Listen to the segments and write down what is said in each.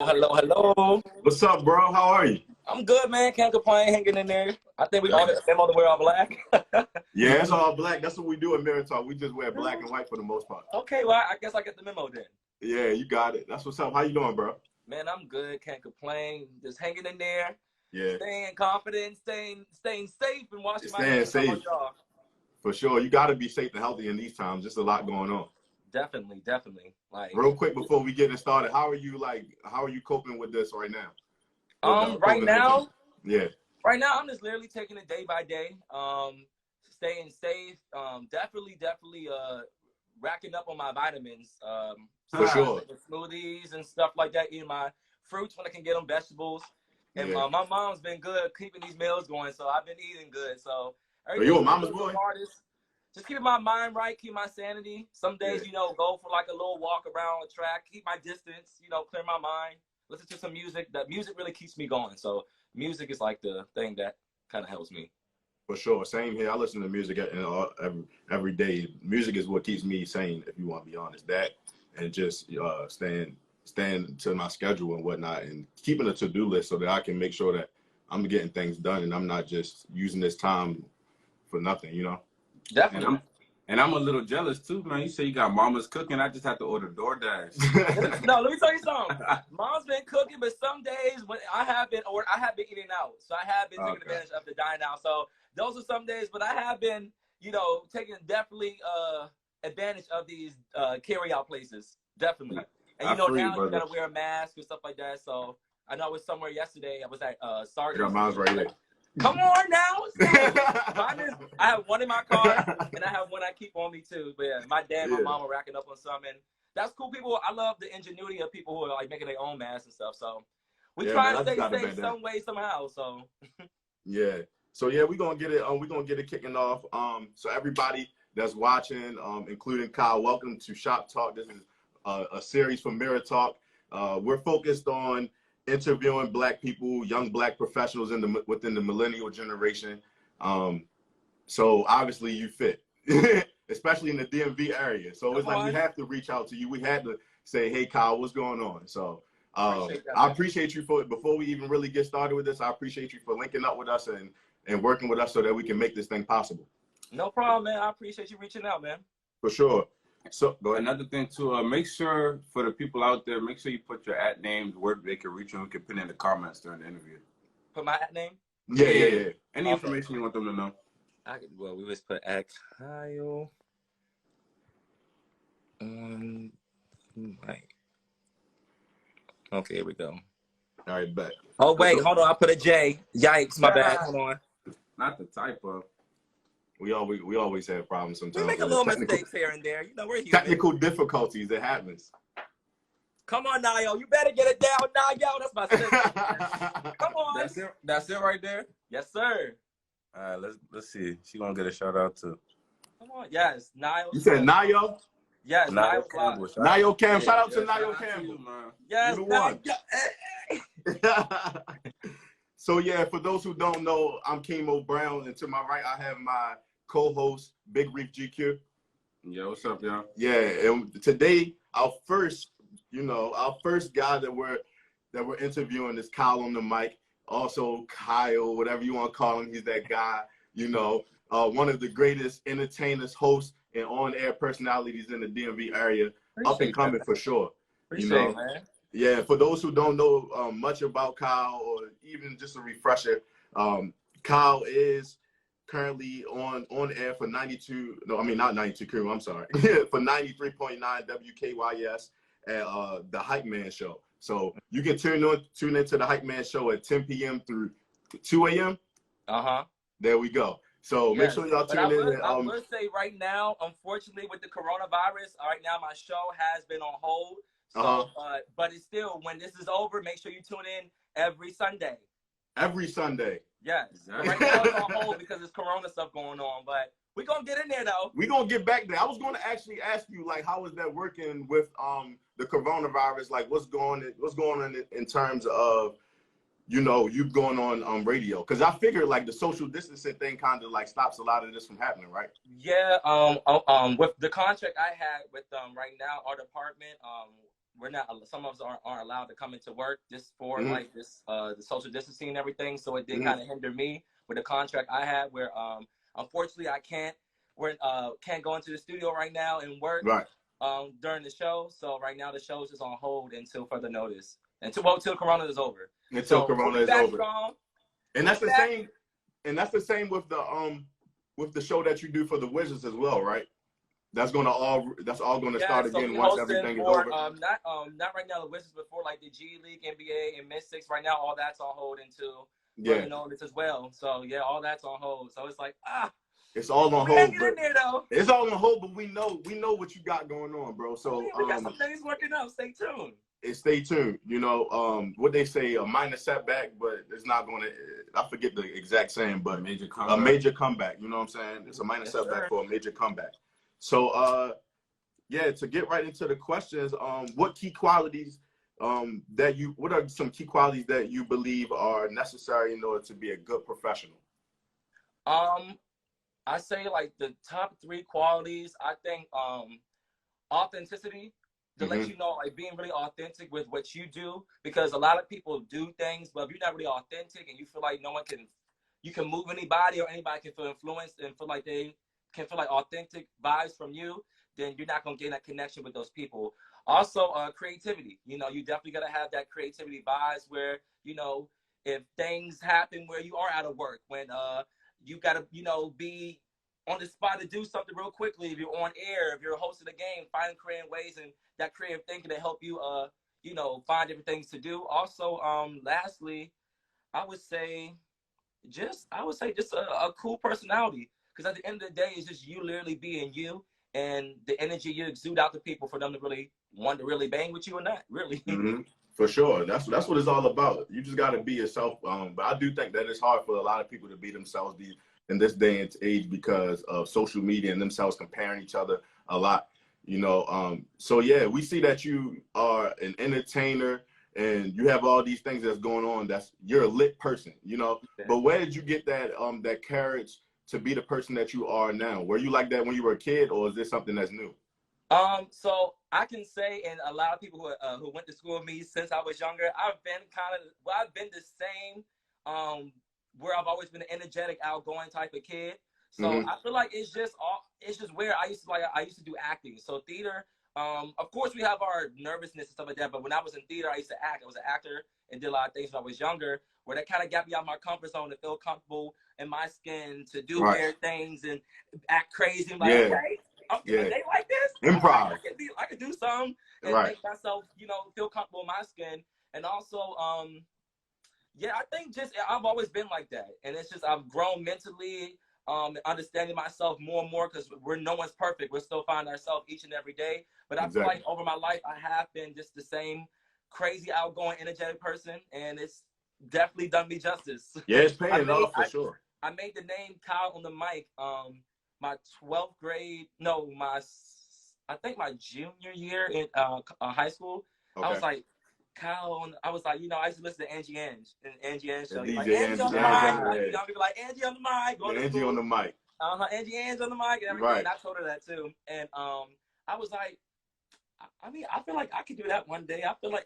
Hello, hello. What's up, bro? How are you? I'm good, man. Can't complain. Hanging in there. I think we all get the same on the wear all black. Yeah, it's all black. That's what we do at MirrorTlk. We just wear black and white for the most part. Okay, well, I guess I get the memo then. Yeah, you got it. That's what's up. How you doing, bro? Man, I'm good. Can't complain. Just hanging in there. Yeah. Staying confident, staying safe, and washing my Staying hands. safe. For sure. You got to be safe and healthy in these times. Just a lot going on. Definitely, definitely. Like, real quick before we get it started, how are you coping with this right now? Right now, yeah. Right now, I'm just literally taking it day by day. Staying safe. Definitely, racking up on my vitamins. For sure. Smoothies and stuff like that. Eating my fruits when I can get them, vegetables. And yeah. My mom's been good keeping these meals going, so I've been eating good. So are you a mama's boy? Just keeping my mind right, keep my sanity. Some days, go for like a little walk around a track, keep my distance, clear my mind, listen to some music. That music really keeps me going. So music is like the thing that kind of helps me. For sure. Same here. I listen to music every day. Music is what keeps me sane, if you want to be honest. That and just staying to my schedule and whatnot, and keeping a to-do list so that I can make sure that I'm getting things done and I'm not just using this time for nothing, Definitely. And I'm a little jealous too, man. You say you got mama's cooking. I just have to order DoorDash. No, let me tell you something. Mom's been cooking, but some days when I have been eating out. So I have been taking advantage of the dine out. So those are some days, but I have been, taking definitely advantage of these carry out places. Definitely. And now you gotta wear a mask and stuff like that. So I know I was somewhere yesterday. I was at Sergeant. I got mine's right here. Come on now. I have one in my car, and I have one I keep on me too. But yeah, my dad and my mom are racking up on some, and that's cool. People, I love the ingenuity of people who are like making their own masks and stuff. So we try to stay safe some way, somehow. So yeah. So yeah, we're gonna get it kicking off. So everybody that's watching, including Kyle, welcome to Shop Talk. This is a series from MirrorTlk. We're focused on interviewing Black people, young Black professionals within the millennial generation. So obviously you fit, especially in the DMV area. So it's like we have to reach out to you. We had to say, hey, Kyle, what's going on? So I appreciate you before we even really get started with this, I appreciate you for linking up with us and working with us so that we can make this thing possible. No problem, man. I appreciate you reaching out, man. For sure. So another thing too, make sure for the people out there, make sure you put your @ names where they can reach you. We can put in the comments during the interview. Put my @ name? Yeah. Any information you want them to know? Well, we just put Kyle on mic. Okay, here we go. All right, bet. Oh wait, hold on. I put a J. Yikes, my bad. Hold on. Not the typo. We always have problems sometimes. We make a little mistakes here and there. We're human. Technical difficulties. It happens. Come on, Nayo. You better get it down, Nayo. That's my sister. Come on. That's it right there? Yes, sir. All right, let's see. She gonna get a shout out too. Come on. Yes, Nayo. You said Nayo? Yes, Nayo. Nayo Cam. Shout out to Nayo Campbell. Yes, Nayo. So yeah, for those who don't know, I'm Kimo Brown, and to my right I have my co-host Big Reef GQ. Yeah, what's up, y'all? Yeah, and today our first guy that we're interviewing is Kyle on the mic. Also Kyle, whatever you want to call him, he's that guy. One of the greatest entertainers, hosts, and on-air personalities in the DMV area. Up and coming for sure. Appreciate it, man. Yeah, for those who don't know much about Kyle, or even just a refresher, Kyle is currently on air for 92. No, I mean not 92 crew. I'm sorry, for 93.9 WKYS at the Hype Man Show. So you can tune into the Hype Man Show at 10 p.m. through 2 a.m. There we go. So make sure y'all tune in. I will say right now, unfortunately, with the coronavirus, right now my show has been on hold. So, but it's still, when this is over, make sure you tune in every Sunday. Every Sunday. Yes. Exactly. Right now it's on hold because there's corona stuff going on, but we're going to get in there, though. We're going to get back there. I was going to actually ask you, like, how is that working with the coronavirus? Like, what's going on in terms of, you going on radio? Because I figured, like, the social distancing thing kind of, like, stops a lot of this from happening, right? Yeah. With the contract I had with right now, our department, some of us aren't allowed to come into work just for like this, the social distancing and everything. So it did kind of hinder me with the contract I had where, unfortunately I can't go into the studio right now and work during the show. So right now the show is just on hold until further notice. Till Corona is over. Until Corona is over. Strong. And that's the same. And that's the same with the show that you do for the Wizards as well, right? That's all gonna start again once everything is over. Not right now the Wizards, before like the G League, NBA, and Mystics. Right now, all that's on hold until further notice as well. So yeah, all that's on hold. So it's like it's all on hold. But it's all on hold, but we know what you got going on, bro. So we got some things working out. Stay tuned. Stay tuned. You know, what they say, a minor setback, but it's not going to. I forget the exact saying, but a major comeback. You know what I'm saying? It's a minor setback for a major comeback. So, yeah, to get right into the questions, what key qualities what are some key qualities that you believe are necessary in order to be a good professional? I say like the top 3 qualities. I think authenticity, to let you know, like being really authentic with what you do, because a lot of people do things, but if you're not really authentic and you feel like you can move anybody or anybody can feel influenced and feel like they can feel like authentic vibes from you, then you're not going to gain that connection with those people. Also, creativity. You know, you definitely got to have that creativity vibes where, you know, if things happen where you are out of work, when you got to, you know, be on the spot to do something real quickly. If you're on air, if you're hosting a game, finding creative ways and that creative thinking to help you, you know, find different things to do. Also, lastly, I would say just a cool personality. Because at the end of the day, it's just you literally being you and the energy you exude out to people for them to really want to really bang with you or not, really. For sure. That's what it's all about. You just got to be yourself. But I do think that it's hard for a lot of people to be themselves in this day and age because of social media and themselves comparing each other a lot. You know, so yeah, we see that you are an entertainer and you have all these things that's going on. You're a lit person, you know. But where did you get that that courage to be the person that you are now? Were you like that when you were a kid, or is this something that's new? So I can say, and a lot of people who went to school with me since I was younger, I've been the same, where I've always been an energetic, outgoing type of kid. So I feel like it's just where I used to do acting. So theater, of course we have our nervousness and stuff like that, but when I was in theater, I used to act. I was an actor and did a lot of things when I was younger, where that kind of got me out of my comfort zone to feel comfortable in my skin, to do weird things and act crazy. I'm like, okay, they like this? Improv. I could do something and make myself, you know, feel comfortable in my skin. And also, yeah, I think I've always been like that. And it's just, I've grown mentally, understanding myself more and more, because no one's perfect. We're still finding ourselves each and every day. But I feel like over my life, I have been just the same crazy, outgoing, energetic person. And it's definitely done me justice. Yeah, it's paying off for sure. I made the name Kyle on the mic, my 12th grade, I think my junior year in high school. I was like, Kyle, I was like, you know, I used to listen to Angie Ange and Angie Ange show. Like, Angie on the mic. Young people like, Angie on the mic. Angie on the mic. Angie Ange on the mic and everything. And I told her that too. And I was like, I mean, I feel like I could do that one day. I feel like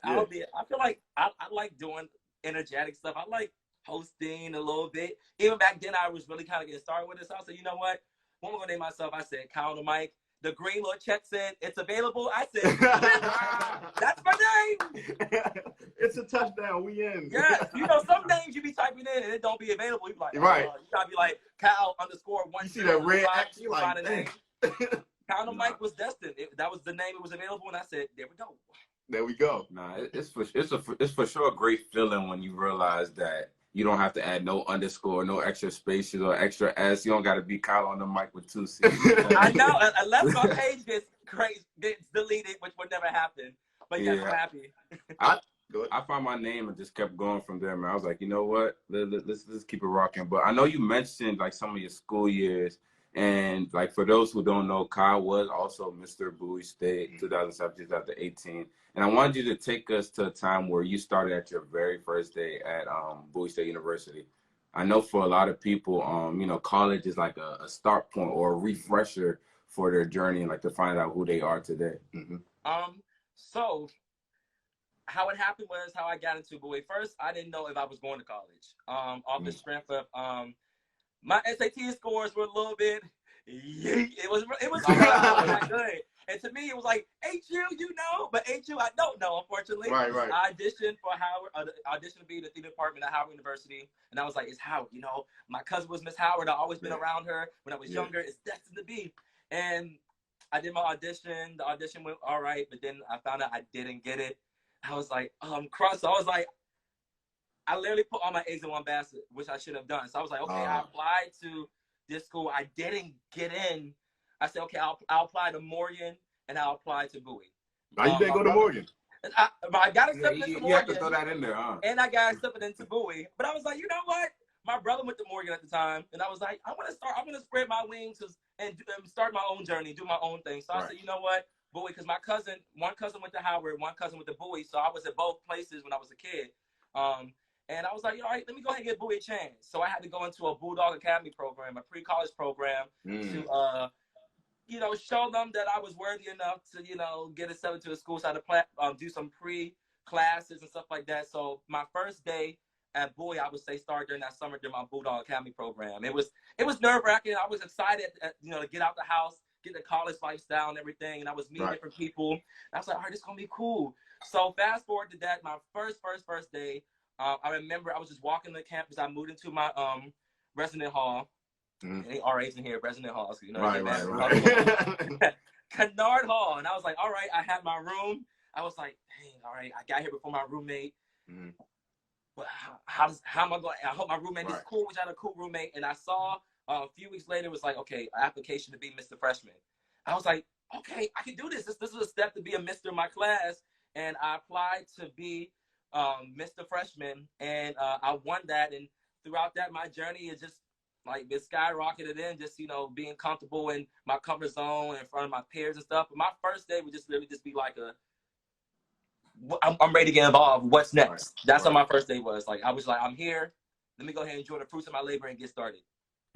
I like doing energetic stuff. I like hosting a little bit. Even back then, I was really kind of getting started with this. So I said, you know what? What am I going to name myself? I said, Kyle on the mic. The green little check said, it's available. I said, that's my name. It's a touchdown. We in. Yeah. You know, some names you be typing in and it don't be available. You be like, you got to be like, Kyle _1. You see that red X? You like, a name. Kyle on the mic was destined. That was the name. It was available. And I said, there we go. There we go. Nah, it's for sure a great feeling when you realize that you don't have to add no underscore, no extra spaces or extra S. You don't got to be Kyle on the mic with 2 C's. I know, unless my page gets deleted, which would never happen. But yeah, I'm happy. I found my name and just kept going from there, man. I was like, you know what? Let's keep it rocking. But I know you mentioned like some of your school years. And like for those who don't know, Kyle was also Mr. Bowie State 2017, 2018. And I wanted you to take us to a time where you started at your very first day at Bowie State University. I know for a lot of people, you know, college is like a start point or a refresher for their journey and like to find out who they are today. So how it happened was how I got into Bowie. First, I didn't know if I was going to college. Off the strength of my SAT scores were a little bit. It was not good. And to me, it was like, HU, you know, but HU, I don't know, unfortunately. Right. I auditioned for Howard, auditioned to be in the theater department at Howard University. And I was like, it's Howard, you know. My cousin was Miss Howard. I've always been around her when I was younger. It's destined to be. And I did my audition. The audition went all right, but then I found out I didn't get it. I was like, crushed. So I was like, I literally put all my eggs in one basket, which I should have done. So I was like, okay, I applied to this school. I didn't get in. I said, okay, I'll apply to Morgan and I'll apply to Bowie. Now you didn't go to Morgan. I got accepted into Morgan. You have to throw that in there, huh? And I got accepted into Bowie. But I was like, you know what? My brother went to Morgan at the time, and I was like, I'm gonna spread my wings and start my own journey, do my own thing. So I said, you know what, Bowie, because one cousin went to Howard, one cousin went to Bowie, so I was at both places when I was a kid. And I was like, all right, let me go ahead and give Bowie a chance. So I had to go into a Bulldog Academy program, a pre-college program, to you know, show them that I was worthy enough to, you know, get accepted to a school. So I had to do some pre-classes and stuff like that. So my first day at Bowie, I would say, started during that summer during my Bulldog Academy program. It was nerve-wracking. I was excited, you know, to get out the house, get the college lifestyle and everything. And I was meeting different people. And I was like, all right, this is going to be cool. So fast forward to that, my first day, I remember I was just walking the campus. I moved into my resident hall. Any RAs in here, resident halls, you know. Right. Kennard Hall. And I was like, all right, I had my room. I was like, dang, all right, I got here before my roommate. But how am I going? I hope my roommate is cool, which I had a cool roommate. And I saw a few weeks later, it was like, okay, application to be Mr. Freshman. I was like, okay, I can do this. This is a step to be a Mr. in my class. And I applied to be Mr. Freshman, and I won that. And throughout that, my journey is just like it skyrocketed in, just, you know, being comfortable in my comfort zone in front of my peers and stuff. But my first day would just really just be like I'm ready to get involved. What's next? That's how my first day was. Like, I was like, I'm here. Let me go ahead and enjoy the fruits of my labor and get started.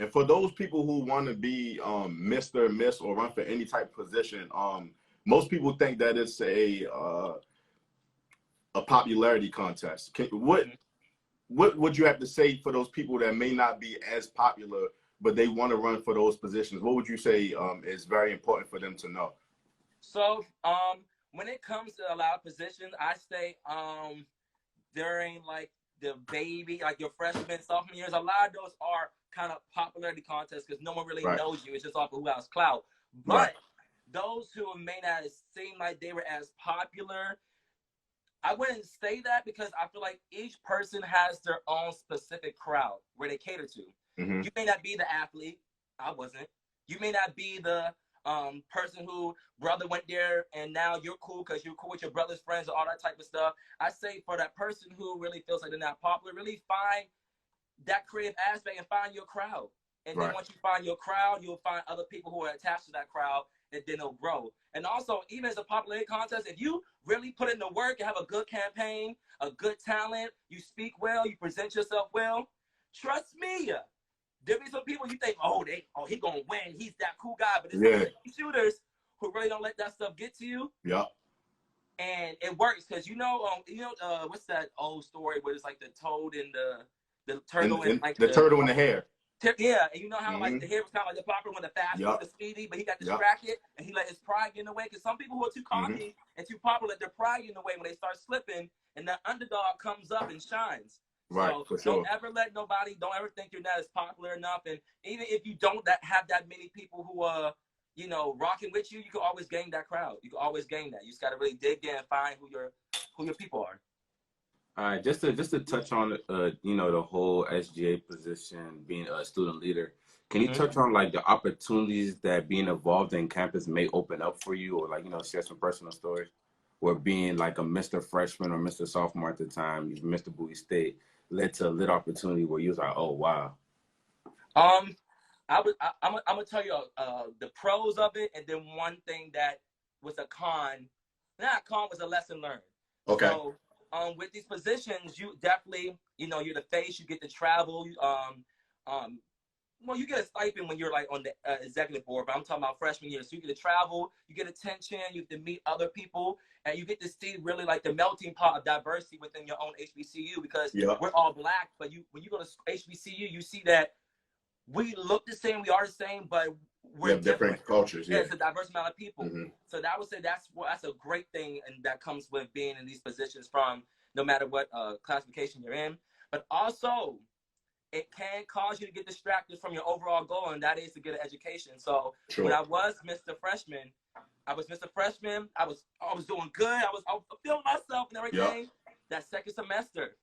And for those people who want to be Mr., Miss, or run for any type of position, most people think that it's a popularity contest. What would you have to say for those people that may not be as popular, but they want to run for those positions? What would you say is very important for them to know? So, when it comes to a lot of positions, I say during like the baby, like your freshman, sophomore years, a lot of those are kind of popularity contests because no one really knows you. It's just off of who has clout. But those who may not seem like they were as popular, I wouldn't say that because I feel like each person has their own specific crowd where they cater to. You may not be the athlete. I wasn't. You may not be the person who brother went there and now you're cool because you're cool with your brother's friends or all that type of stuff. I say for that person who really feels like they're not popular, really find that creative aspect and find your crowd. And then once you find your crowd, you'll find other people who are attached to that crowd, and then it'll grow. And also, even as a popularity contest, if you really put in the work and have a good campaign, a good talent, you speak well, you present yourself well, trust me, there'll be some people you think, he gonna win, he's that cool guy, but it's shooters who really don't let that stuff get to you. And it works because what's that old story where it's like the toad and the turtle and like the turtle and the hare. Yeah, and you know how like the hare was kind of like the popular one, the fast one, the speedy, but he got distracted and he let his pride get in the way. Because some people who are too cocky and too popular let their pride get in the way when they start slipping, and that underdog comes up and shines. So don't ever let nobody, don't ever think you're not as popular enough. And even if you don't have that many people who are, you know, rocking with you, you can always gain that crowd. You can always gain that. You just got to really dig in and find who your people are. All right, just to touch on, you know, the whole SGA position, being a student leader, can you touch on like the opportunities that being involved in campus may open up for you, or like, you know, share some personal stories, where being like a Mr. Freshman or Mr. Sophomore at the time, Mr. Bowie State, led to a lit opportunity where you was like, oh wow. I'm gonna tell you the pros of it, and then one thing that was a con. Not a con, was a lesson learned. Okay. So, with these positions, you definitely, you know, you're the face. You get to travel. well, you get a stipend when you're like on the executive board, but I'm talking about freshman year. So you get to travel, you get attention, you get to meet other people, and you get to see really like the melting pot of diversity within your own HBCU, because we're all Black. But when you go to HBCU, you see that we look the same, we are the same, but we're different cultures. Yeah, it's a diverse amount of people. So that would say that's a great thing, and that comes with being in these positions from no matter what classification you're in. But also, it can cause you to get distracted from your overall goal, and that is to get an education. So when I was Mr. Freshman, I was doing good. I was feeling myself and everything. That second semester,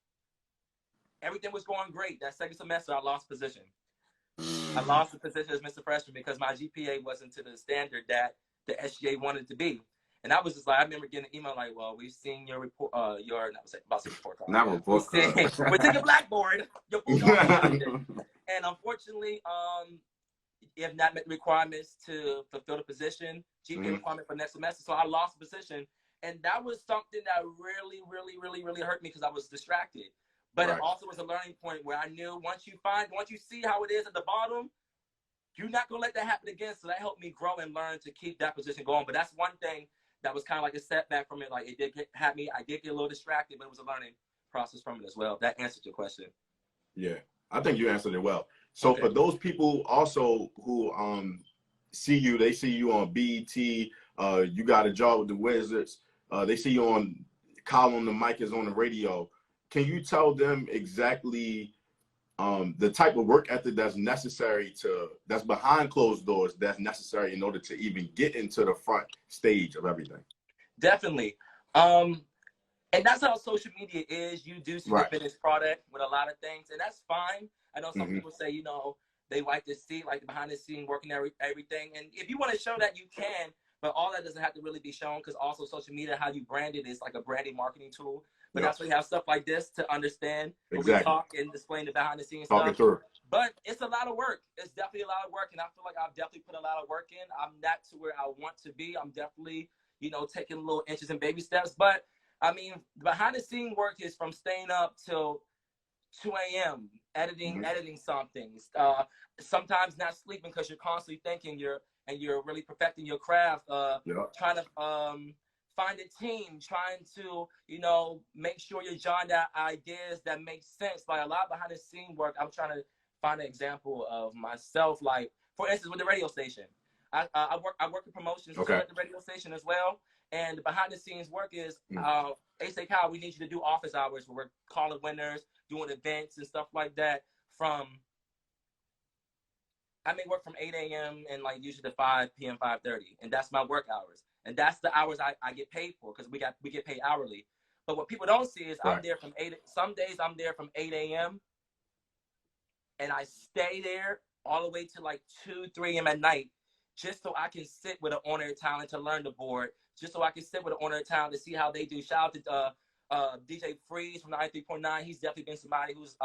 everything was going great. That second semester, I lost position. I lost the position as Mr. Freshman because my GPA wasn't to the standard that the SGA wanted to be. And I was just like, I remember getting an email like, well, we've seen your report, your, not about to say report card. Not report card. We're taking Blackboard. Your full documentation. And unfortunately, you have not met the requirements to fulfill the position, GPA requirement for next semester. So I lost the position. And that was something that really, really, really, really hurt me because I was distracted. But it also was a learning point where I knew once you see how it is at the bottom, you're not going to let that happen again. So that helped me grow and learn to keep that position going. But that's one thing that was kind of like a setback from it. Like it did I did get a little distracted, but it was a learning process from it as well. That answered your question. Yeah, I think you answered it well. So for those people also who see you, they see you on BET, you got a job with the Wizards, they see you on Column, the mic is on the radio. Can you tell them exactly the type of work ethic that's necessary that's behind closed doors, that's necessary in order to even get into the front stage of everything? Definitely. And that's how social media is. You do see the finished product with a lot of things, and that's fine. I know some people say, they like to see like the behind the scene work and everything. And if you want to show that, you can, but all that doesn't have to really be shown, because also social media, how you brand it, is like a branding marketing tool. But that's why you have stuff like this to understand. We talk and explain the behind the scenes stuff. But it's a lot of work. It's definitely a lot of work, and I feel like I've definitely put a lot of work in. I'm not to where I want to be. I'm definitely, taking little inches and baby steps. But I mean, behind the scene work is from staying up till 2 a.m. editing something. Sometimes not sleeping because you're constantly thinking. You're really perfecting your craft. Trying to find a team, trying to, make sure you're jotting down ideas that make sense. Like a lot of behind the scene work, I'm trying to find an example of myself. Like, for instance, with the radio station, I work in promotions at the radio station as well. And the behind the scenes work is, they say, Kyle, we need you to do office hours where we're calling winners, doing events and stuff like that. I may work from 8 a.m. and like usually to 5 p.m., 5:30. And that's my work hours. And that's the hours I get paid for, because we get paid hourly. But what people don't see is I'm there from 8. Some days I'm there from 8 a.m. and I stay there all the way to like 2, 3 a.m. at night, just so I can sit with an owner of talent to learn the board, just so I can sit with an owner of talent to see how they do. Shout out to DJ Freeze from 93.9. He's definitely been somebody who's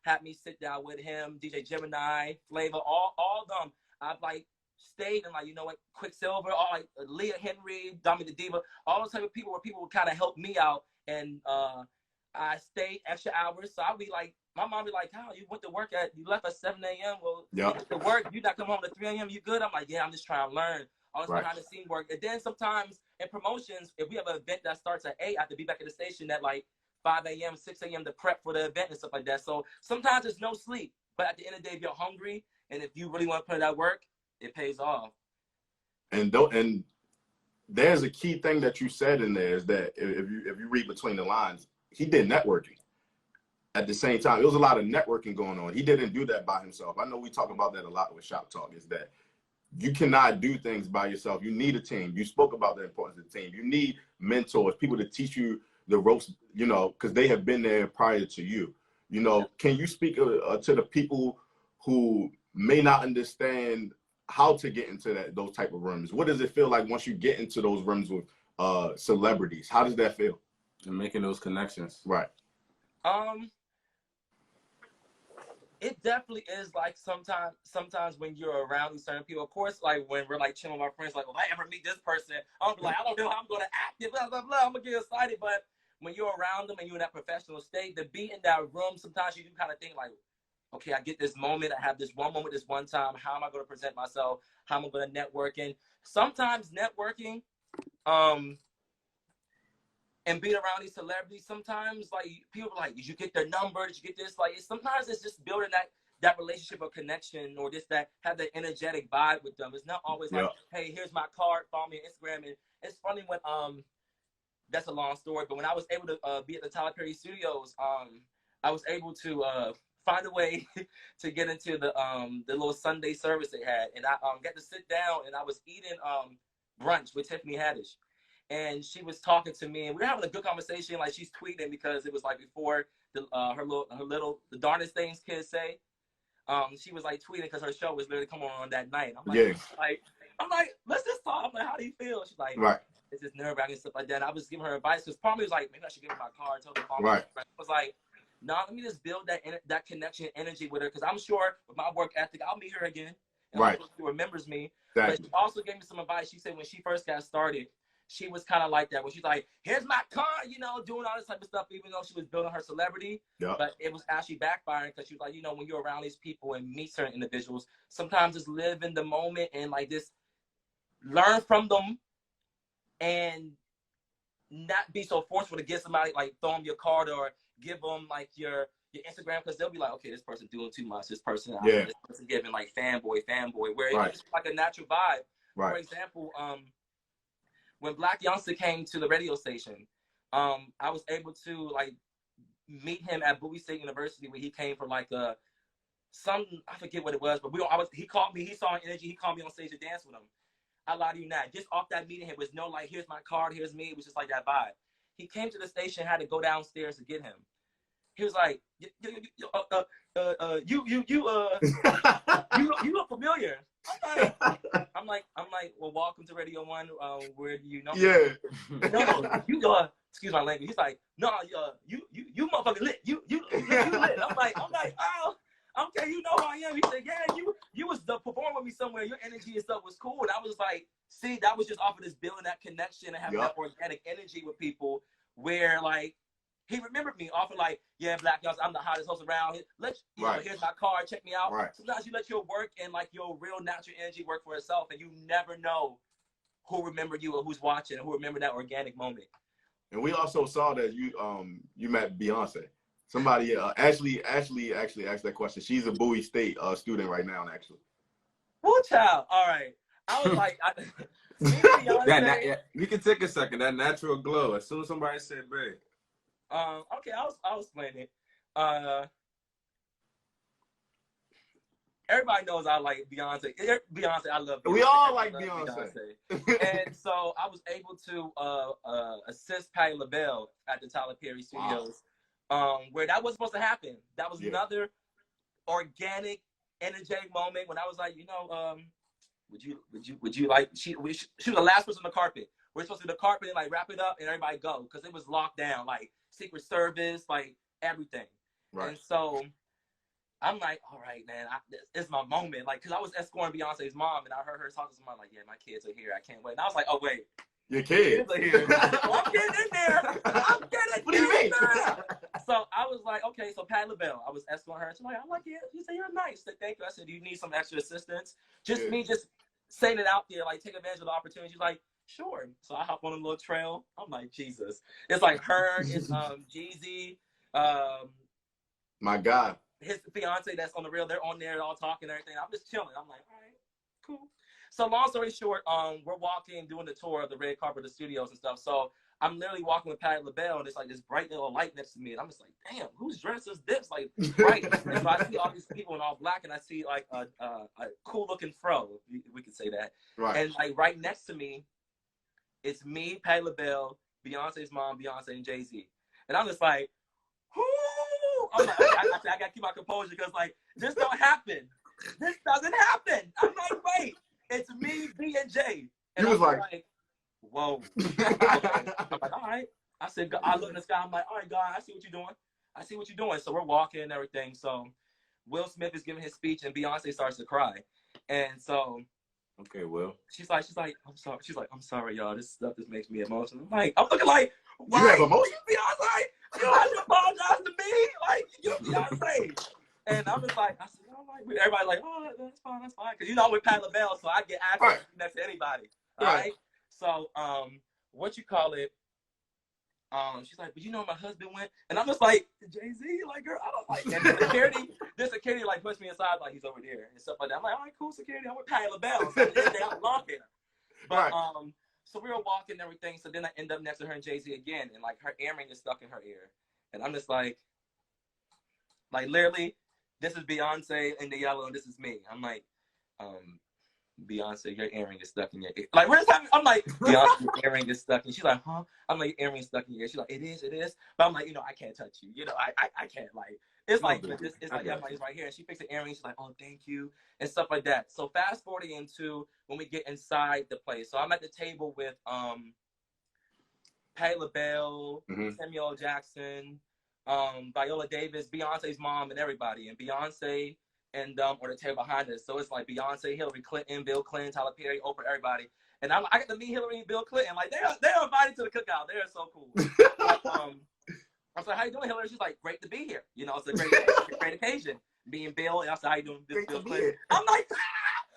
had me sit down with him. DJ Gemini, Flavor, all of them. I've like stayed and like, Quicksilver, all like Leah Henry, Dummy the Diva, all those type of people where people would kind of help me out. And I stayed extra hours. So I'll be like, my mom be like, oh, you left at 7 a.m. Well, you went to work, you not come home at 3 a.m. You good? I'm like, yeah, I'm just trying to learn all this behind the scene work. And then sometimes in promotions, if we have an event that starts at 8, I have to be back at the station at like 5 a.m., 6 a.m. to prep for the event and stuff like that. So sometimes there's no sleep. But at the end of the day, if you're hungry and if you really want to put in that work, it pays off. And there's a key thing that you said in there is that if you read between the lines, he did networking at the same time. There was a lot of networking going on. He didn't do that by himself. I know we talk about that a lot with Shop Talk, is that you cannot do things by yourself. You need a team. You spoke about the importance of the team. You need mentors, people to teach you the ropes, because they have been there prior to you. Can you speak to the people who may not understand how to get into those type of rooms? What does it feel like once you get into those rooms with celebrities? How does that feel? And making those connections. Right. It definitely is like sometimes when you're around these certain people, of course, like when we're like chilling with our friends, like, well, if I ever meet this person, I'm like, I don't know how I'm going to act, blah, blah, blah. I'm going to get excited. But when you're around them and you're in that professional state, to be in that room, sometimes you do kind of think like, okay, I get this moment. I have this one moment, this one time. How am I going to present myself? How am I going to network? And sometimes networking, and being around these celebrities, sometimes like people are like, did you get their number? Did you get this? Like, sometimes it's just building that relationship or connection, or just that have that energetic vibe with them. It's not always like, hey, here's my card, follow me on Instagram. And it's funny when that's a long story, but when I was able to be at the Tyler Perry Studios, I was able to find a way to get into the little Sunday service they had, and I got to sit down, and I was eating brunch with Tiffany Haddish. And she was talking to me, and we were having a good conversation. Like, she's tweeting because it was like before her little the darndest things kids say. She was like tweeting because her show was literally coming on that night. I'm like, let's just talk. I'm like, how do you feel? She's like, it's just nerve-wracking and stuff like that. And I was giving her advice because probably was like, maybe I should give her my card. Tell her to call me. I was like, no, let me just build that connection energy with her, because I'm sure with my work ethic, I'll meet her again. And she remembers me. But she also gave me some advice. She said when she first got started, she was kind of like that, when she's like, here's my car, you know, doing all this type of stuff, even though she was building her celebrity. But it was actually backfiring, because she was like, you know, when you're around these people and meet certain individuals, sometimes just live in the moment and like just learn from them and not be so forceful to get somebody, like throw them your card or give them like your Instagram, because they'll be like, okay, this person doing too much, this person giving like fanboy, where it's like a natural vibe. For example, when Black Youngster came to the radio station, I was able to like meet him at Bowie State University, where he came from like I forget what it was, but he called me, he saw an energy, he called me on stage to dance with him. I lie to you not. Just off that meeting, it was no like, here's my card, here's me. It was just like that vibe. He came to the station, had to go downstairs to get him. He was like, you look familiar. I'm like, well, welcome to Radio 1. Where do you know? No, you excuse my language. He's like, no, you motherfucking lit. You lit. I'm like, oh, okay, you know who I am. He said, yeah, you was performing with me somewhere. Your energy and stuff was cool. And I was like, see, that was just off of this building that connection and having that organic energy with people, where like, he remembered me off of like, yeah, Black Youngster, I'm the hottest host around. Here's my card, check me out. Sometimes you let your work and like your real natural energy work for itself, and you never know who remembered you or who's watching, and who remembered that organic moment. And we also saw that you met Beyonce. Somebody Ashley asked that question. She's a Bowie State student right now, actually. Woo, child. All right. I was like, you can take a second. That natural glow. As soon as somebody said, babe. Okay, I'll explain it. Everybody knows I like Beyonce. Beyonce, I love Beyonce. We all like Beyonce. And so I was able to assist Patti LaBelle at the Tyler Perry Studios, where that was supposed to happen. That was another organic, energetic moment when I was like, you know, would you like? She was the last person on the carpet. We're supposed to do the carpet and like wrap it up and everybody go, because it was locked down, like Secret Service, like everything. And so I'm like, all right, man, it's my moment. Like, because I was escorting Beyonce's mom, and I heard her talking to somebody like, yeah, my kids are here. I can't wait. And I was like, oh, wait. Your kids are here. Well, I'm getting in there. What do you mean? So I was like, okay, so Patti LaBelle, I was escorting her. She's like, I'm like, yeah. She said, you're nice. I said, thank you. I said, do you need some extra assistance? Me just saying it out there, like, take advantage of the opportunity. She's like, sure. So I hop on a little trail. I'm like, Jesus. It's like her, it's Jeezy, my God, his fiance that's on the reel. They're on there, all talking and everything. I'm just chilling. I'm like, all right, cool. So long story short, we're walking, doing the tour of the red carpet, the studios and stuff. So I'm literally walking with Patti LaBelle, and it's like this bright little light next to me, and I'm just like, damn, whose dress is this? Like, bright. And so I see all these people in all black, and I see like a cool looking fro, we could say that. And like right next to me, it's me, Patti LaBelle, Beyonce's mom, Beyonce, and Jay-Z. And I'm just like, whoo! I'm like, I gotta keep my composure, because like, this don't happen. This doesn't happen. I'm like, wait, it's me, B, and J. And you was like, whoa. I'm like, all right. I said, I look in the sky, I'm like, all right, God, I see what you're doing. So we're walking and everything. So Will Smith is giving his speech, and Beyonce starts to cry. And so, okay, Will. She's like, I'm sorry. She's like, I'm sorry, y'all. This stuff just makes me emotional. I'm looking like, why? You have emotion? Beyonce, you don't have to apologize to me. Like, you're Beyonce. And I'm just like, I said, all right. Everybody like, oh, that's fine, that's fine. Because, you know, I'm with Pat LaBelle, so I get access next to anybody. All right. So, what you call it? She's like, but you know my husband went, and I'm just like, Jay-Z, like, girl, I don't like. And this security like puts me aside, like he's over there and stuff like that. I'm like, all right, cool, security. I'm with Pat LaBelle, so they don't belong here. But so we were walking and everything. So then I end up next to her and Jay-Z again, and like her earring is stuck in her ear, and I'm just like literally, this is Beyonce in the yellow, and this is me. I'm like, Beyonce, your earring is stuck in your ear. Like, where's that? I'm like, Beyonce, your earring is stuck. And she's like, huh? I'm like, earring is stuck in your ear. She's like, it is. But I'm like, you know, I can't touch you. You know, I can't, like, it's like, it's like, yeah, it's right here. And she fixed the earring. She's like, oh, thank you. And stuff like that. So fast forwarding into when we get inside the place. So I'm at the table with Patti LaBelle, Samuel L. Jackson, Viola Davis, Beyonce's mom, and everybody. And Beyonce and or the table behind us. So it's like Beyonce, Hillary Clinton, Bill Clinton, Tyler Perry, Oprah, everybody. And I get to meet Hillary and Bill Clinton. Like, they're invited to the cookout. They're so cool. But, I was like, how you doing, Hillary? She's like, great to be here. You know, it's a great occasion. Me and Bill, and I said, how you doing, Bill Clinton? I'm like,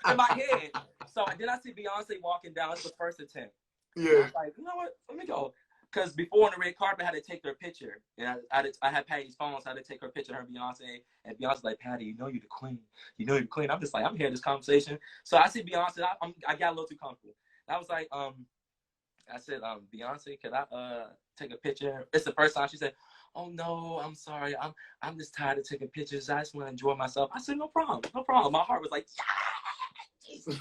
in my head. So then I see Beyonce walking down. It's the first attempt. Yeah. I was like, you know what? Let me go. Because before on the red carpet, I had to take their picture. And I had Patty's phone, so I had to take her picture, her and Beyonce. And Beyonce's like, Patty, you know you're the queen. You know you're the queen. I'm just like, I'm hearing this conversation. So I see Beyonce. I got a little too comfortable. And I was like, I said, Beyonce, could I take a picture? It's the first time. She said, oh, no, I'm sorry. I'm just tired of taking pictures. I just want to enjoy myself. I said, no problem. No problem. My heart was like, yes.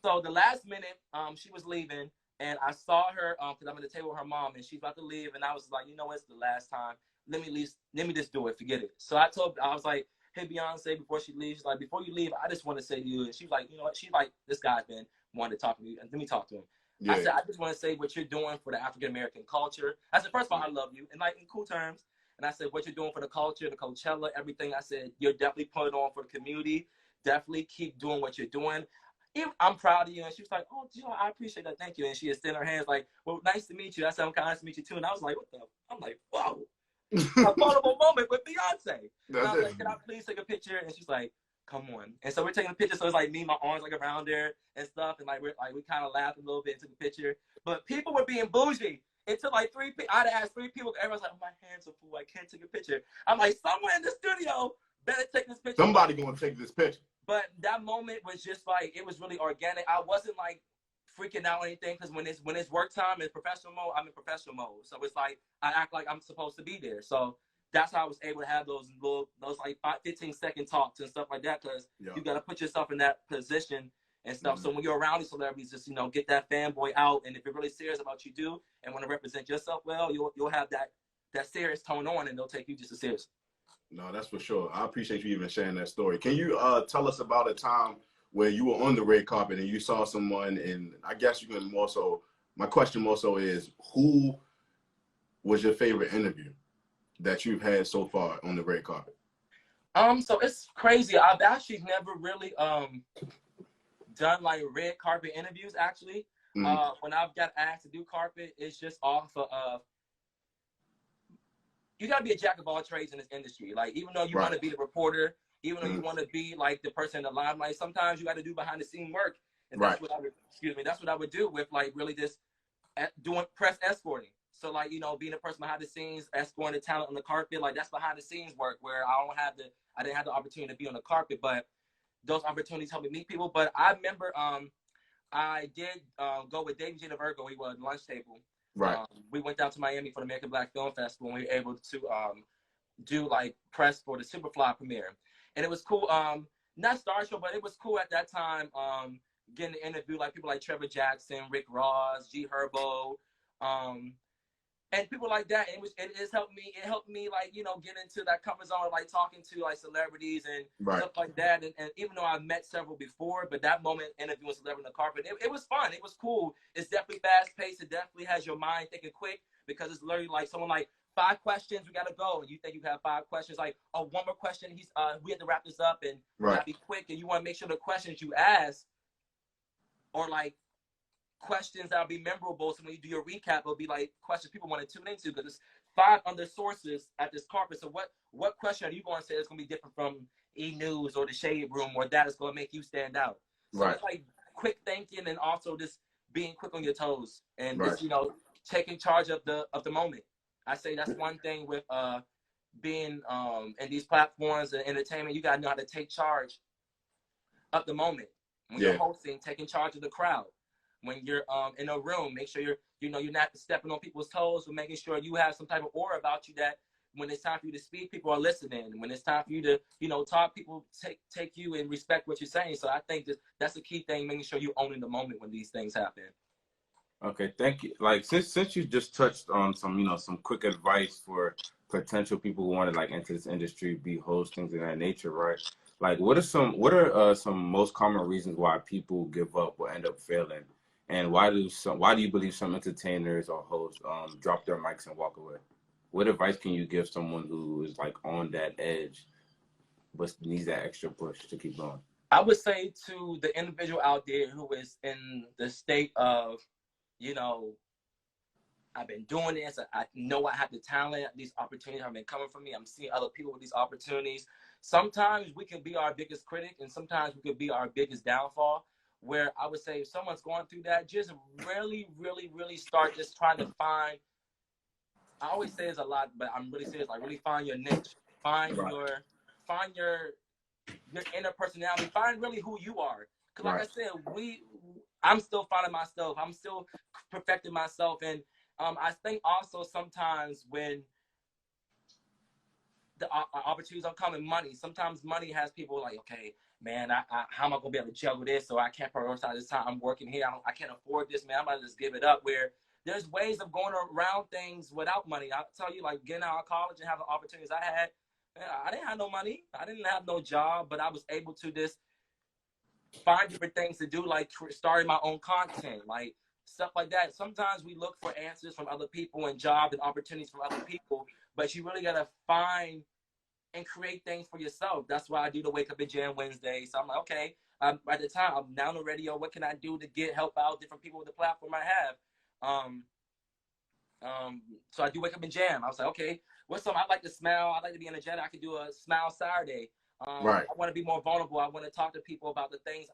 So the last minute, she was leaving. And I saw her because I'm at the table with her mom, and she's about to leave. And I was like, you know what? It's the last time. Let me just do it. Forget it. So I was like, hey, Beyonce, before she leaves, she's like, before you leave, I just want to say to you. And she's like, you know what? She's like, this guy's been wanting to talk to me. Let me talk to him. Yeah. I said, I just want to say what you're doing for the African-American culture. I said, first of all, I love you. And like in cool terms. And I said, what you're doing for the culture, the Coachella, everything. I said, you're definitely putting on for the community. Definitely keep doing what you're doing. I'm proud of you. And she was like, oh, you know, I appreciate that. Thank you. And she extended her hands like, well, nice to meet you. I said, I'm kind of nice to meet you too. And I was like, what the? I'm like, whoa. A vulnerable moment with Beyonce. And I was like, can I please take a picture? And she's like, come on. And so we're taking a picture. So it's like me, my arms like around there and stuff. And like, we kind of laughed a little bit and took a picture. But people were being bougie. It took like 3 people. I'd asked 3 people. Everyone's like, oh, my hands are full. I can't take a picture. I'm like, someone in the studio better take this picture. Somebody going to take this picture. But that moment was just like, it was really organic. I wasn't like freaking out or anything because when it's work time in professional mode, I'm in professional mode. So it's like, I act like I'm supposed to be there. So that's how I was able to have those like 15-second talks and stuff like that because you got to put yourself in that position and stuff. So when you're around these celebrities, just, you know, get that fanboy out. And if you're really serious about what you do and want to represent yourself well, you'll have that serious tone on and they'll take you just as serious. No, that's for sure. I appreciate you even sharing that story. Can you tell us about a time where you were on the red carpet and you saw someone, and I guess you can more so, my question more so is, who was your favorite interview that you've had so far on the red carpet? So it's crazy. I've actually never really done like red carpet interviews actually. When I've got asked to do carpet, it's just off of you gotta be a jack of all trades in this industry. Like, even though you want to be the reporter, even though you want to be like the person in the limelight, sometimes you got to do behind the scene work. And that's what I would do with like really just doing press escorting. So like, you know, being a person behind the scenes, escorting the talent on the carpet, like that's behind the scenes work where I didn't have the opportunity to be on the carpet, but those opportunities helped me meet people. But I remember I did go with David J. DeVergo. He was at lunch table. Right. We went down to Miami for the American Black Film Festival, and we were able to do like press for the Superfly premiere, and it was cool. Not starstruck, but it was cool at that time. Getting to interview like people like Trevor Jackson, Rick Ross, G Herbo, and people like that. And it helped me. It helped me like, you know, get into that comfort zone of like talking to like celebrities and stuff like that. And even though I've met several before, but that moment interviewing celebrity on the carpet, it was fun. It was cool. It's definitely fast paced. It definitely has your mind thinking quick because it's literally like someone like 5 questions, we gotta go. And you think you have 5 questions, like, oh, one more question. We have to wrap this up and gotta be quick. And you want to make sure the questions you ask are like questions that'll be memorable. So when you do your recap, it'll be like questions people want to tune into because it's 5 other sources at this conference. So what question are you going to say that's going to be different from E-News or the Shade Room, or that is going to make you stand out? So it's like quick thinking, and also just being quick on your toes, and just, you know, taking charge of the moment. I say that's one thing with being in these platforms and entertainment. You got to know how to take charge of the moment. When you're hosting, taking charge of the crowd. When you're in a room, make sure you're not stepping on people's toes, but making sure you have some type of aura about you that when it's time for you to speak, people are listening. When it's time for you to, you know, talk, people take you and respect what you're saying. So I think that's a key thing, making sure you own in the moment when these things happen. Okay, thank you. Like, since you just touched on some, you know, some quick advice for potential people who want to like enter this industry, be hosts, things of that nature, right? Like, what are some most common reasons why people give up or end up failing? And why do you believe some entertainers or hosts drop their mics and walk away? What advice can you give someone who is like on that edge but needs that extra push to keep going? I would say to the individual out there who is in the state of, you know, I've been doing this, I know I have the talent, these opportunities have been coming for me, I'm seeing other people with these opportunities. Sometimes we can be our biggest critic, and sometimes we could be our biggest downfall. Where I would say if someone's going through that, just really, really, really start just trying to find, I always say it's a lot, but I'm really serious, like really find your niche, find your inner personality, find really who you are. Because like I said, I'm still finding myself, I'm still perfecting myself, and I think also sometimes when the opportunities don't come in money, sometimes money has people like, okay, man, how am I gonna be able to juggle this? So I can't prioritize this time I'm working here. I can't afford this, man. I'm gonna just give it up. Where there's ways of going around things without money. I'll tell you, like getting out of college and having opportunities I had, man, I didn't have no money. I didn't have no job, but I was able to just find different things to do, like starting my own content, like stuff like that. Sometimes we look for answers from other people and jobs and opportunities from other people, but you really gotta find and create things for yourself. That's why I do the Wake Up and Jam Wednesday. So I'm like, okay, at the time, I'm now on the radio. What can I do to help out different people with the platform I have? So I do Wake Up and Jam. I was like, okay, what's something? I like to smile. I like to be energetic. I could do a Smile Saturday. I want to be more vulnerable. I want to talk to people about the things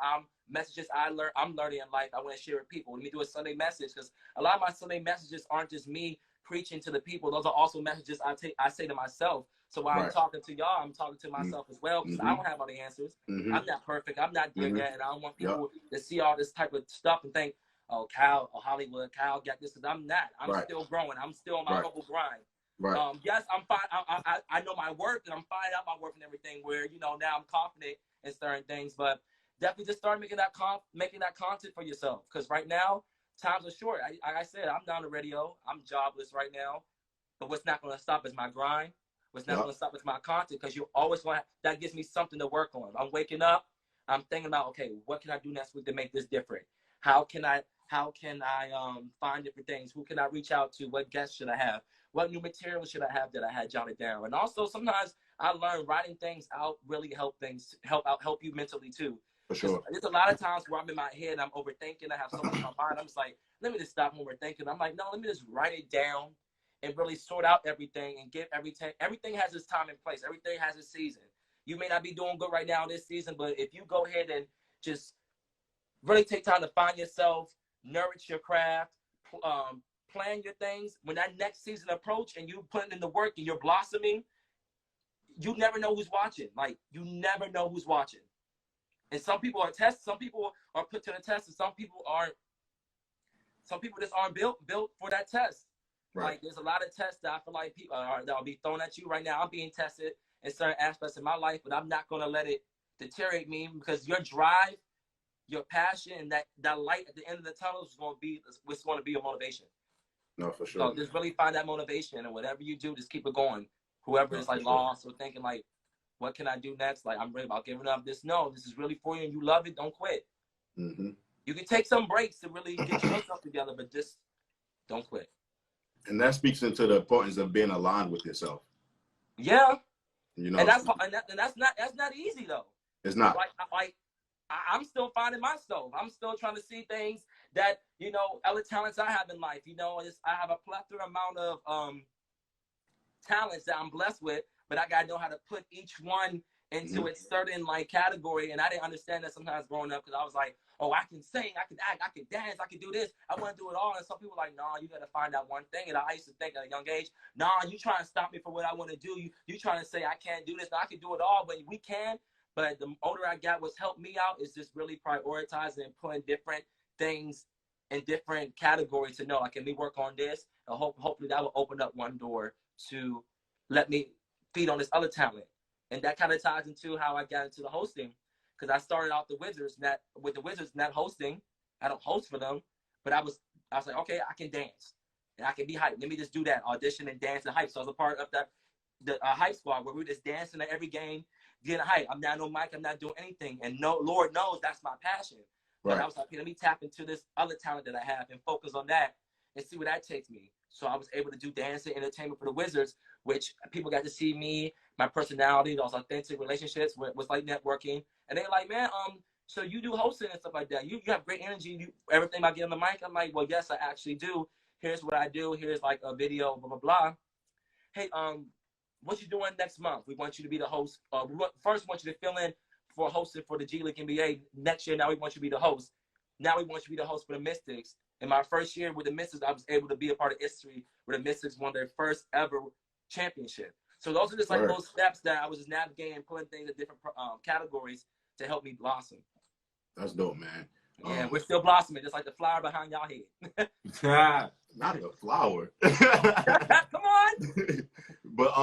messages I'm learning in life. I want to share with people. Let me do a Sunday message, because a lot of my Sunday messages aren't just me preaching to the people. Those are also messages I say to myself. So while I'm talking to y'all, I'm talking to myself as well, because I don't have all the answers. I'm not perfect. I'm not there yet, and I don't want people to see all this type of stuff and think, oh, Cal or Hollywood, Cal got this, because I'm not. I'm still growing. I'm still on my humble grind. Yes, I'm fine. I know my worth, and I'm finding out my worth and everything. Where, you know, now I'm confident in certain things, but definitely just start making that content for yourself. Because right now, times are short. Like I said, I'm down the radio. I'm jobless right now, but what's not going to stop is my grind. What's not going to stop is my content, because you always want that gives me something to work on. I'm waking up. I'm thinking about, okay, what can I do next week to make this different? How can I find different things? Who can I reach out to? What guests should I have? What new material should I have that I had jotted down? And also sometimes I learned writing things out really help you mentally too. For sure. There's a lot of times where I'm in my head, I'm overthinking, I have so much in my mind. I'm just like, let me just stop overthinking. I'm like, no, let me just write it down and really sort out everything and give everything has its time and place. Everything has its season. You may not be doing good right now this season, but if you go ahead and just really take time to find yourself, nourish your craft, plan your things. When that next season approach and you put in the work and you're blossoming, you never know who's watching. Like, you never know who's watching. And some people are tested, some people are put to the test, and some people just aren't built for that test. Like, there's a lot of tests that I feel like people that'll be thrown at you right now. I'm being tested in certain aspects of my life, but I'm not gonna let it deteriorate me, because your drive, your passion, and that light at the end of the tunnel is going to be your motivation. No, for sure. So just really find that motivation, and whatever you do, just keep it going. Whoever is like lost or thinking like, what can I do next? Like, I'm really about giving up this. No, this is really for you and you love it. Don't quit. You can take some breaks to really get yourself together, but just don't quit. And that speaks into the importance of being aligned with yourself. Yeah. You know, and that's not easy though. It's not. I'm still finding myself. I'm still trying to see things that, you know, other talents I have in life. You know, I have a plethora amount of talents that I'm blessed with, but I gotta know how to put each one into its certain like category. And I didn't understand that sometimes growing up, because I was like, oh, I can sing, I can act, I can dance, I can do this, I want to do it all. And some people were like, nah, you gotta find out one thing. And I used to think at a young age, nah, you trying to stop me from what I want to do. You trying to say I can't do this, no, I can do it all, but we can. But the older I got, what's helped me out is just really prioritizing and putting different things in different categories to know, like, can we work on this? And hopefully that will open up one door to let me feed on this other talent. And that kind of ties into how I got into the hosting, because I started out with the Wizards, not hosting. I don't host for them, but I was like, okay, I can dance and I can be hyped. Let me just do that, audition and dance and hype. So I was a part of the hype squad where we were just dancing at every game, getting hype. I'm not no mic, I'm not doing anything, and no, Lord knows that's my passion. But I was like, okay, let me tap into this other talent that I have and focus on that and see where that takes me. So I was able to do dance and entertainment for the Wizards, which people got to see me, my personality, those authentic relationships was like networking. And they're like, man, so you do hosting and stuff like that. You have great energy. Everything I get on the mic, I'm like, well, yes, I actually do. Here's what I do. Here's like a video, blah, blah, blah. Hey, what you doing next month? We want you to be the host. First, want you to fill in for hosting for the G League NBA. Next year, now we want you to be the host. Now we want you to be the host for the Mystics. In my first year with the Mystics, I was able to be a part of history where the Mystics won their first ever championship. So those are just like those steps that I was just navigating, putting things in different categories to help me blossom. That's dope, man. Yeah, we're still blossoming, just like the flower behind y'all head. Not the flower. Come on. But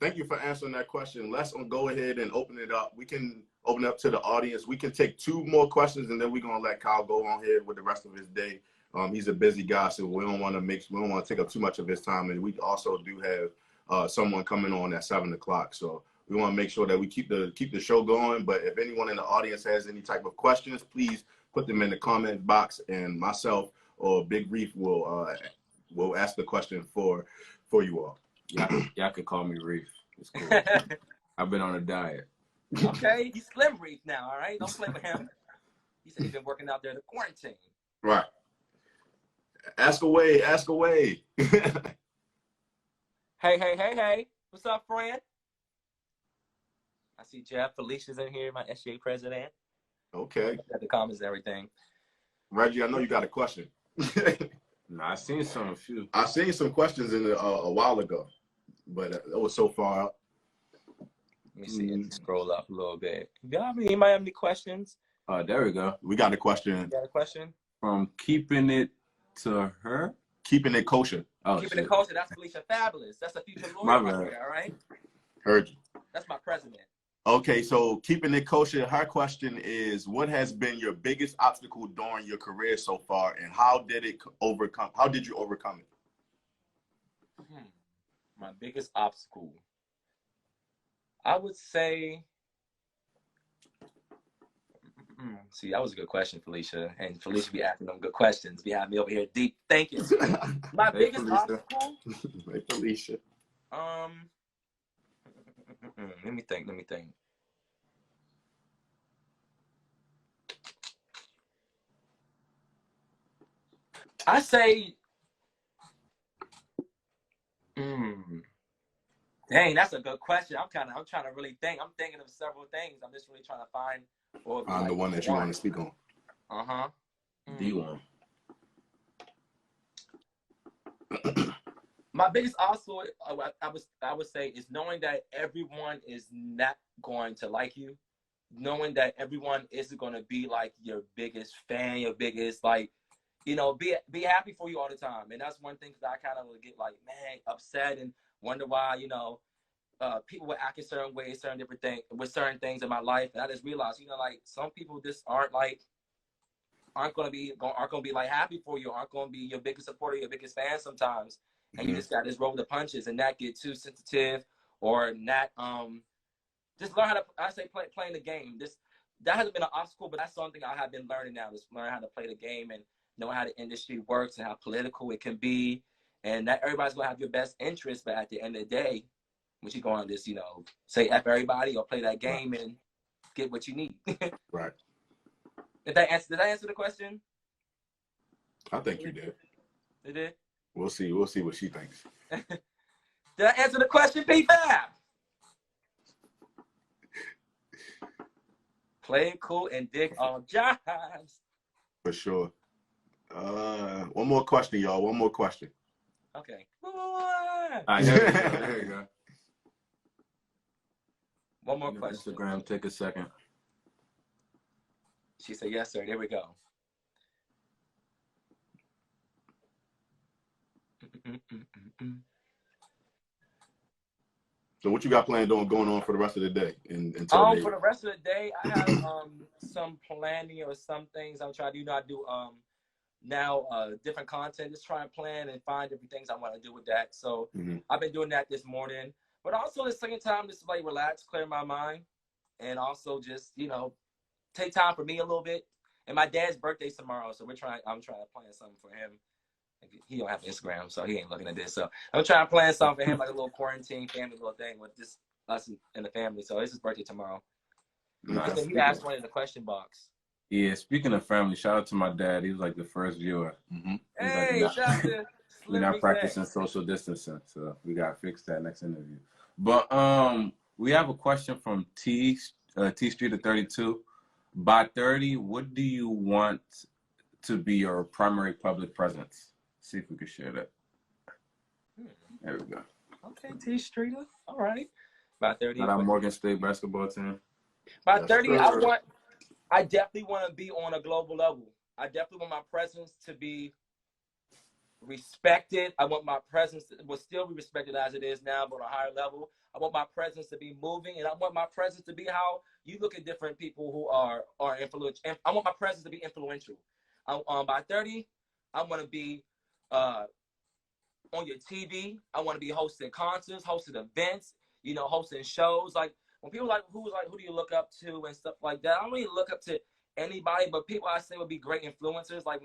thank you for answering that question. Let's go ahead and open it up. We can open it up to the audience. We can take 2 more questions, and then we're gonna let Kyle go on here with the rest of his day. He's a busy guy, so we don't want to take up too much of his time. And we also do have someone coming on at 7 o'clock. So we want to make sure that we keep the show going. But if anyone in the audience has any type of questions, please put them in the comment box, and myself or Big Reef will ask the question for you all. Y'all could call me Reef. It's cool. I've been on a diet. Okay, he's Slim Reef now, all right? Don't play with him. He said he's been working out there in the quarantine. Right. Ask away. Hey. What's up, friend? I see Jeff. Felicia's in here, my SGA president. Okay. Got the comments and everything. Reggie, I know you got a question. No, I seen some questions in a while ago, but it was so far out. Let me see. Scroll up a little bit. Anybody have any questions? There we go. We got a question. You got a question? From Keeping It to Her? Keeping It Kosher. Oh, Keeping It Kosher. That's Felicia Fabulous. That's a future lawyer right there, all right? Heard you. That's my president. Okay, so Keeping It Kosher, her question is, what has been your biggest obstacle during your career so far, and how did you overcome it? My biggest obstacle, I would say, see, that was a good question, Felicia. And Felicia be asking them good questions. Be having me over here deep thinking. My biggest obstacle? Hey, Felicia. Let me think. I say, dang, that's a good question. I'm trying to really think. I'm thinking of several things. I'm just really trying to find the one that you want to speak on. D1. My biggest obstacle, I would say, is knowing that everyone is not going to like you, knowing that everyone isn't going to be like your biggest fan, your biggest be happy for you all the time. And that's one thing that I kind of get upset and wonder why people would act a certain way, certain things in my life, and I just realized some people just aren't gonna be happy for you, aren't gonna be your biggest supporter, your biggest fan sometimes. And you just got to just roll with the punches and not get too sensitive or not just learn how to playing the game. That hasn't been an obstacle, but that's something I have been learning now, is learn how to play the game and know how the industry works and how political it can be, and not everybody's gonna have your best interest, but at the end of the day, when you go on this, say F everybody or play that game and get what you need. Right. Did I answer the question? I think you did. It did? We'll see what she thinks. Did I answer the question, P-Fab? Play it cool and dig all jobs. For sure. One more question, y'all. One more question. Okay. There you go. One more question. Instagram, take a second. She said, yes, sir. There we go. So what you got planned on going on for the rest of the day? For the rest of the day, I have some planning or some things I'm trying to do. You know, I do now different content, just try and plan and find different things I want to do with that. So I've been doing that this morning. But also at the same time, just like relax, clear my mind, and also just, you know, take time for me a little bit. And my dad's birthday's tomorrow, so I'm trying to plan something for him. He don't have Instagram, so he ain't looking at this. So I'm trying to plan something for him, like a little quarantine family little thing with just us and the family. So it's his birthday tomorrow. Nice. He asked one in the question box. Yeah, speaking of family, shout out to my dad. He was like the first viewer. Hey, like, shout out to we're not practicing social distancing, so we gotta fix that next interview. But we have a question from T Street of 32. By 30, what do you want to be your primary public presence? See if we can share that. There we go. Okay, T Street. All right. By 30. Not our Morgan State basketball team. By 30, I definitely want to be on a global level. I definitely want my presence to be respected. I want my presence will still be respected as it is now, but on a higher level. I want my presence to be moving, and I want my presence to be how you look at different people who are influential. I want my presence to be influential. By 30, I want to be on your TV. I want to be hosting concerts, hosting events, you know, hosting shows. Like when people who do you look up to and stuff like that. I don't really look up to anybody, but people I say would be great influencers, like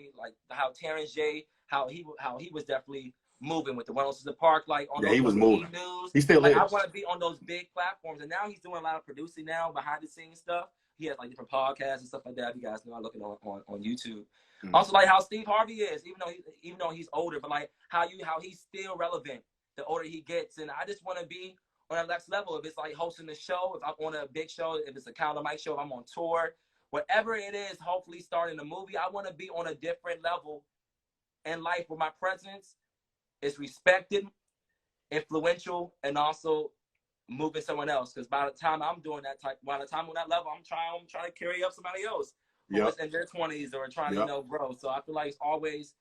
how Terrence J, how he was definitely moving with the 106 The Park, like on he was moving. News. He still is. I want to be on those big platforms, and now he's doing a lot of producing now, behind the scenes stuff. He has like different podcasts and stuff like that. You guys know, I look at on YouTube. Also, like how Steve Harvey is, even though he's older, but like how he's still relevant the older he gets. And I just want to be on that next level. If it's like hosting the show, if I'm on a big show, if it's a Counter Mike show, if I'm on tour, whatever it is, hopefully starting a movie, I want to be on a different level in life where my presence is respected, influential, and also moving someone else. Because by the time I'm doing by the time on that level, I'm trying to carry up somebody else who is in their 20s or trying to, grow. So I feel like it's always,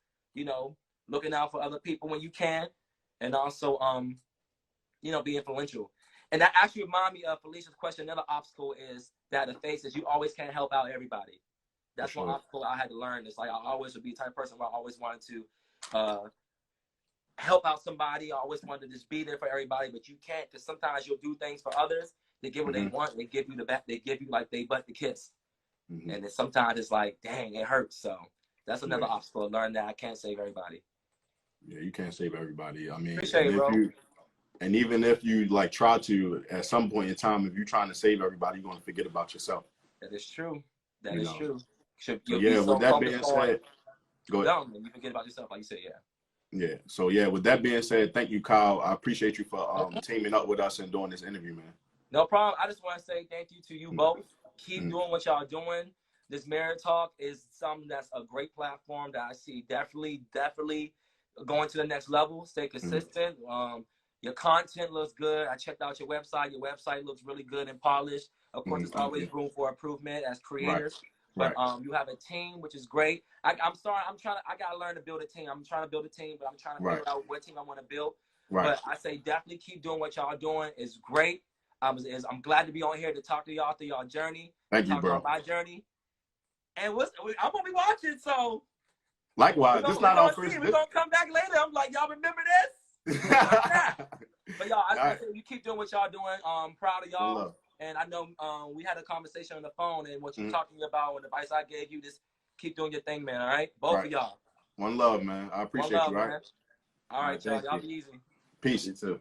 looking out for other people when you can, and also, be influential. And that actually reminded me of Felicia's question. Another obstacle is that the face is you always can't help out everybody. That's one obstacle I had to learn. It's like I always would be the type of person where I always wanted to help out somebody. I always wanted to just be there for everybody, but you can't, because sometimes you'll do things for others. They get what they want. They give you the back. They give you like they butt the kiss. And then sometimes it's like, dang, it hurts. So that's another obstacle. Learn that I can't save everybody. Yeah, you can't save everybody. I mean, appreciate it, bro. And even if you like try to, at some point in time, if you're trying to save everybody, you're going to forget about yourself. That is true. That is true. With that being said, go ahead. You forget about yourself, like you said, Yeah. So with that being said, thank you, Kyle. I appreciate you for teaming up with us and doing this interview, man. No problem. I just want to say thank you to you both. Keep doing what y'all doing. This MirrorTlk is something that's a great platform that I see definitely going to the next level. Stay consistent. Your content looks good. I checked out your website. Your website looks really good and polished. Of course, there's always room for improvement as creators. But you have a team, which is great. I'm sorry. I got to learn to build a team. I'm trying to build a team, but I'm trying to figure out what team I want to build. But I say definitely keep doing what y'all doing. It's great. I'm glad to be on here to talk to y'all through y'all journey. Thank you, bro. About my journey. And I'm going to be watching, so. Likewise. This is not our first. We're going to come back later. I'm like, y'all remember this? But y'all, I just say you keep doing what y'all doing. Proud of y'all. And I know we had a conversation on the phone, and what you're talking about and the advice I gave you, just keep doing your thing, man. All right? Both of y'all. One love, man. I appreciate you, right? Man. All right, y'all. Y'all be easy. Peace. You too.